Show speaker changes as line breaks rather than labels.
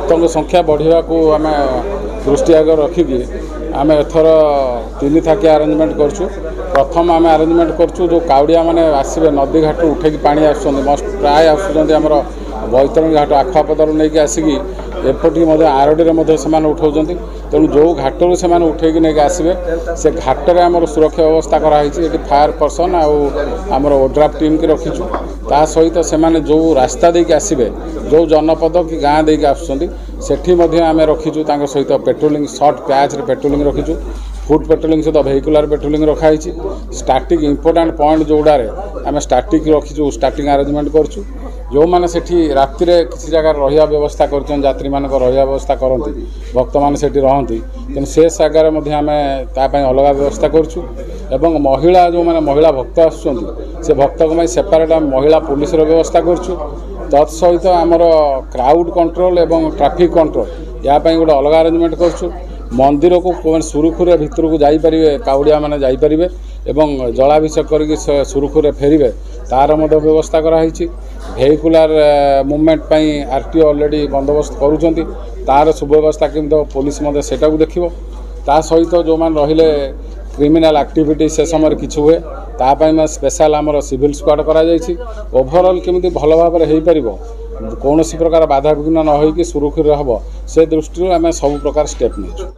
भक्तों संख्या बढ़िया को आम दृष्टि आगे रखिकी आम एथर 3 थाकिया आरेंजमेंट करछु। प्रथम आम आरेंजमेंट करछु जो काउड़िया माने आसबे नदी घाट उठेकी पानी आसुँच प्राय आसुँच बैतरणी घाट आखुआपदर नहीं आसिकी एपटी आरडी से उठाऊँ तेणु जो घाटर से उठेकी नहीं आसबे से घाटर आम सुरक्षा व्यवस्था कराई फायर पर्सन आमर ओड्राफ टीम की रखीचु ता सहित से जो रास्ता देके आसबे जो जनपद कि गाँ देके आसुँच आम रखीचु सहित पेट्रोलिंग सर्ट पैच पेट्रोलिंग रखीचु फुट पेट्रोलिंग सहित वेहिकुलर पेट्रोलिंग रखाई स्टार्टिंग इंपोर्टाट पॉइंट जोड़ारे आम स्टार्टिंग रखीचु स्टार्टिंग आरेंजमेंट करछु जो मैंने सेठी राति किसी जगह रहा व्यवस्था कर यात्री मान रहा व्यवस्था करती भक्त मैंने सेठी रहती तेणु से जगार आम अलग व्यवस्था करुँ एवं महिला जो मैंने महिला भक्त आसुँच से भक्त सेपारेट महिला पुलिस व्यवस्था करुँ तत्सहित आमर क्राउड कंट्रोल एवं ट्रैफिक कंट्रोल या गोटे अलग आरेंजमेंट करुँ मंदिर को सुरुखुरे भितर को जापरेंगे काउड़िया मैंने जापरेंगे एवं जलाभिषेक करके सुरुखुरे फेरवे तार व्यवस्था कराई वेहिकुलर मूवमेंट आरटीओ ऑलरेडी बंदोबस्त करुँच तार सुव्यवस्था किंतु पुलिस सेटा को देखो ता सहित जो मैंने रहिले क्रिमिनाल एक्टिविटी से समय किछु हुए तापाई स्पेशल आमर सिविल स्क्वाड कराई ओभरऑल केमिति भल भाव में हो पार कौन प्रकार बाधा विघ्न न होइकि सुरुखुरे हम से दृष्टि आम सब प्रकार स्टेप नहीं।